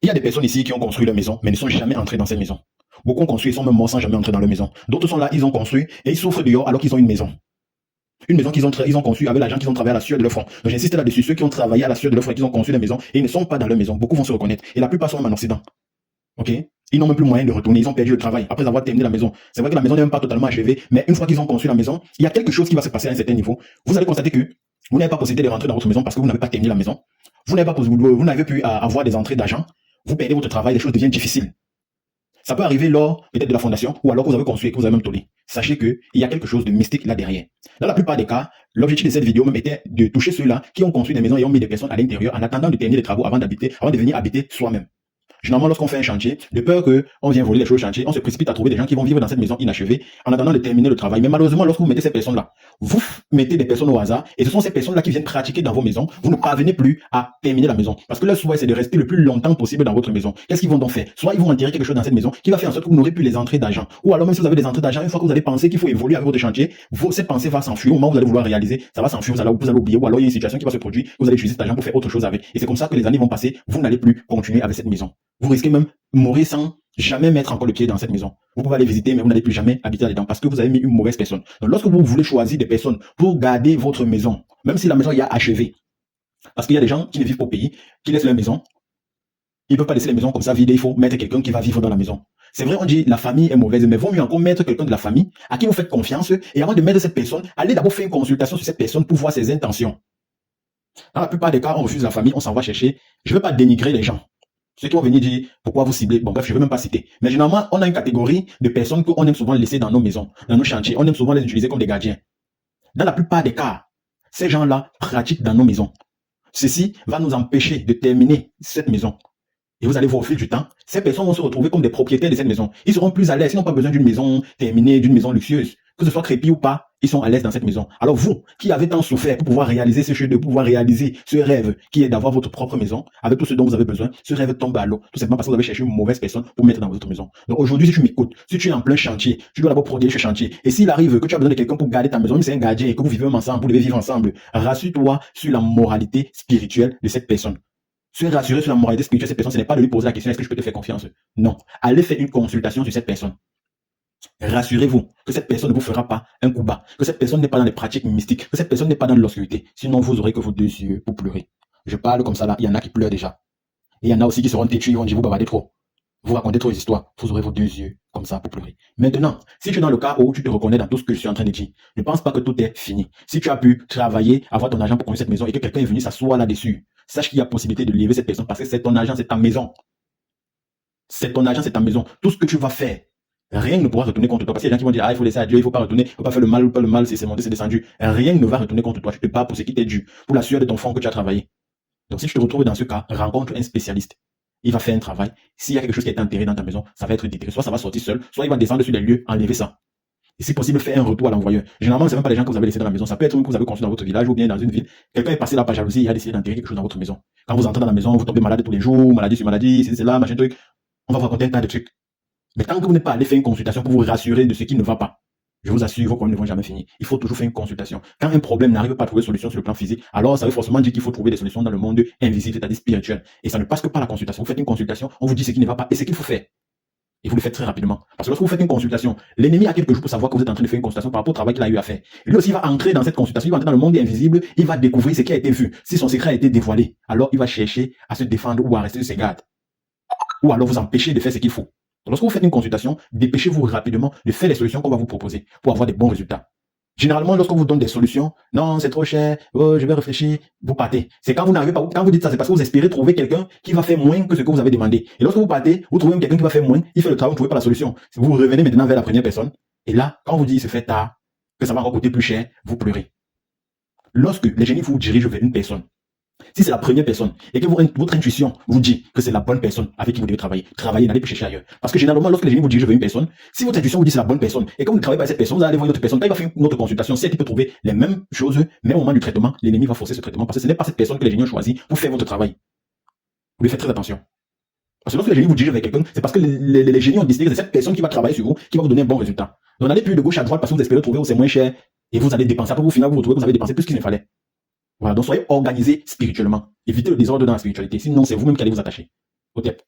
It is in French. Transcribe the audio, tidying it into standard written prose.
Il y a des personnes ici qui ont construit leur maison, mais ne sont jamais entrées dans cette maison. Beaucoup ont construit, ils sont même morts sans jamais entrer dans leur maison. D'autres sont là, ils ont construit et ils souffrent dehors alors qu'ils ont une maison. Une maison ils ont conçue avec l'argent qu'ils ont travaillé à la sueur de leur front. Donc j'insiste là-dessus, ceux qui ont travaillé à la sueur de leur front et qui ont conçu des maisons et ils ne sont pas dans leur maison, beaucoup vont se reconnaître. Et la plupart sont même en Occident. Ok? Ils n'ont même plus moyen de retourner, ils ont perdu le travail après avoir terminé la maison. C'est vrai que la maison n'est même pas totalement achevée, mais une fois qu'ils ont construit la maison, il y a quelque chose qui va se passer à un certain niveau. Vous allez constater que vous n'avez pas possibilité de rentrer dans votre maison parce que vous n'avez pas terminé la maison. Vous n'avez pu avoir des entrées d'argent. Vous perdez votre travail, les choses deviennent difficiles. Ça peut arriver lors peut-être de la fondation ou alors que vous avez construit et que vous avez même tollé. Sachez qu'il y a quelque chose de mystique là derrière. Dans la plupart des cas, l'objectif de cette vidéo même était de toucher ceux-là qui ont construit des maisons et ont mis des personnes à l'intérieur en attendant de terminer les travaux avant de venir habiter soi-même. Généralement, lorsqu'on fait un chantier, de peur qu'on vienne voler les choses au chantier, on se précipite à trouver des gens qui vont vivre dans cette maison inachevée en attendant de terminer le travail. Mais malheureusement, lorsque vous mettez ces personnes-là, vous mettez des personnes au hasard et ce sont ces personnes-là qui viennent pratiquer dans vos maisons. Vous ne parvenez plus à terminer la maison parce que leur souhait, c'est de rester le plus longtemps possible dans votre maison. Qu'est-ce qu'ils vont donc faire? Soit ils vont enterrer quelque chose dans cette maison qui va faire en sorte que vous n'aurez plus les entrées d'argent. Ou alors même si vous avez des entrées d'argent, une fois que vous allez penser qu'il faut évoluer avec votre chantier, cette pensée va s'enfuir. Au moment où vous allez vouloir réaliser, ça va s'enfuir, vous allez oublier. Ou alors il y a une situation qui va se produire, vous allez utiliser cet argent pour faire autre chose avec. Et c'est comme ça que les années vont passer, vous n'allez plus continuer avec cette maison. Vous risquez même mourir sans jamais mettre encore le pied dans cette maison. Vous pouvez aller visiter, mais vous n'allez plus jamais habiter là-dedans parce que vous avez mis une mauvaise personne. Donc, lorsque vous voulez choisir des personnes pour garder votre maison, même si la maison est achevée, parce qu'il y a des gens qui ne vivent pas au pays, qui laissent leur maison, ils ne peuvent pas laisser les maisons comme ça vides, il faut mettre quelqu'un qui va vivre dans la maison. C'est vrai, on dit la famille est mauvaise, mais vaut mieux encore mettre quelqu'un de la famille à qui vous faites confiance et avant de mettre cette personne, allez d'abord faire une consultation sur cette personne pour voir ses intentions. Dans la plupart des cas, on refuse la famille, on s'en va chercher. Je ne veux pas dénigrer les gens. Ceux qui vont venir dire pourquoi vous ciblez. Bon, bref, je ne veux même pas citer. Mais généralement, on a une catégorie de personnes qu'on aime souvent laisser dans nos maisons, dans nos chantiers. On aime souvent les utiliser comme des gardiens. Dans la plupart des cas, ces gens-là pratiquent dans nos maisons. Ceci va nous empêcher de terminer cette maison. Et vous allez voir au fil du temps, ces personnes vont se retrouver comme des propriétaires de cette maison. Ils seront plus à l'aise. Ils n'ont pas besoin d'une maison terminée, d'une maison luxueuse. Que ce soit crépi ou pas, ils sont à l'aise dans cette maison. Alors vous, qui avez tant souffert pour pouvoir réaliser ce chef-d'œuvre, pour pouvoir réaliser ce rêve qui est d'avoir votre propre maison, avec tout ce dont vous avez besoin, ce rêve tombe à l'eau. Tout simplement parce que vous avez cherché une mauvaise personne pour mettre dans votre maison. Donc aujourd'hui, si tu m'écoutes, si tu es en plein chantier, tu dois d'abord protéger ce chantier. Et s'il arrive que tu as besoin de quelqu'un pour garder ta maison, même si c'est un gardien et que vous vivez ensemble, vous devez vivre ensemble, rassure-toi sur la moralité spirituelle de cette personne. Se rassurer sur la moralité spirituelle de cette personne, ce n'est pas de lui poser la question, est-ce que je peux te faire confiance? Non. Allez faire une consultation sur cette personne. Rassurez-vous que cette personne ne vous fera pas un coup bas, que cette personne n'est pas dans les pratiques mystiques, que cette personne n'est pas dans l'obscurité. Sinon, vous aurez que vos deux yeux pour pleurer. Je parle comme ça là, il y en a qui pleurent déjà. Et il y en a aussi qui seront têtus, ils vont dire vous bavardez trop. Vous racontez trop d'histoires, vous aurez vos deux yeux comme ça pour pleurer. Maintenant, si tu es dans le cas où tu te reconnais dans tout ce que je suis en train de dire, ne pense pas que tout est fini. Si tu as pu travailler, avoir ton argent pour construire cette maison et que quelqu'un est venu s'asseoir là-dessus, sache qu'il y a possibilité de lever cette personne parce que c'est ton argent, c'est ta maison. C'est ton argent, c'est ta maison. Tout ce que tu vas faire, rien ne pourra retourner contre toi. Parce qu'il y a des gens qui vont dire, ah, il faut laisser à Dieu, il faut pas retourner, il faut pas faire le mal, pas le mal, c'est monté, c'est descendu. Rien ne va retourner contre toi. Tu te bats pour ce qui t'est dû, pour la sueur de ton front que tu as travaillé. Donc si tu te retrouves dans ce cas, rencontre un spécialiste. Il va faire un travail. S'il y a quelque chose qui est enterré dans ta maison, ça va être déterré. Soit ça va sortir seul, soit il va descendre sur les lieux, enlever ça. Et si possible, faire un retour à l'envoyeur. Généralement, c'est même pas les gens que vous avez laissés dans la maison. Ça peut être même que vous avez construit dans votre village ou bien dans une ville. Quelqu'un est passé là par jalousie et a décidé d'enterrer quelque chose dans votre maison. Quand vous entrez dans la maison, vous tombez malade tous les jours, maladie sur maladie, c'est là, machin truc. On va vous raconter un tas de trucs. Mais tant que vous n'êtes pas allé faire une consultation pour vous rassurer de ce qui ne va pas, je vous assure, vos problèmes ne vont jamais finir. Il faut toujours faire une consultation. Quand un problème n'arrive pas à trouver solution sur le plan physique, alors ça veut forcément dire qu'il faut trouver des solutions dans le monde invisible, c'est-à-dire spirituel. Et ça ne passe que par la consultation. Vous faites une consultation, on vous dit ce qui ne va pas et ce qu'il faut faire. Et vous le faites très rapidement. Parce que lorsque vous faites une consultation, l'ennemi a quelques jours pour savoir que vous êtes en train de faire une consultation par rapport au travail qu'il a eu à faire. Lui aussi va entrer dans cette consultation, il va entrer dans le monde invisible, il va découvrir ce qui a été vu. Si son secret a été dévoilé, alors il va chercher à se défendre ou à rester sur ses gardes. Ou alors vous empêcher de faire ce qu'il faut. Donc, lorsque vous faites une consultation, dépêchez-vous rapidement de faire les solutions qu'on va vous proposer pour avoir des bons résultats. Généralement, lorsqu'on vous donne des solutions, non, c'est trop cher, oh, je vais réfléchir, vous partez. C'est quand vous n'arrivez pas, quand vous dites ça, c'est parce que vous espérez trouver quelqu'un qui va faire moins que ce que vous avez demandé. Et lorsque vous partez, vous trouvez quelqu'un qui va faire moins, il fait le travail, vous ne trouvez pas la solution. Vous revenez maintenant vers la première personne. Et là, quand on vous dit, il se fait tard, que ça va encore coûter plus cher, vous pleurez. Lorsque les génies vous dirigent vers une personne, si c'est la première personne et que votre intuition vous dit que c'est la bonne personne avec qui vous devez travailler, n'allez plus chercher ailleurs. Parce que généralement, lorsque les génies vous dirigent vers une personne, si votre intuition vous dit que c'est la bonne personne et que vous ne travaillez pas avec cette personne, vous allez voir une autre personne. Quand il va faire une autre consultation, si elle peut trouver les mêmes choses, même au moment du traitement, l'ennemi va forcer ce traitement parce que ce n'est pas cette personne que les génies ont choisi pour faire votre travail. Vous devez faire très attention. Parce que lorsque les génies vous dirigent vers quelqu'un, c'est parce que les génies ont décidé que c'est cette personne qui va travailler sur vous, qui va vous donner un bon résultat. Donc n'allez plus de gauche à droite parce que vous espérez trouver où c'est moins cher et vous allez dépenser. Après, au final, vous retrouvez que vous avez dépensé plus qu'il ne fallait. Voilà, donc soyez organisés spirituellement. Évitez le désordre dans la spiritualité. Sinon, c'est vous-même qui allez vous attacher au TEP.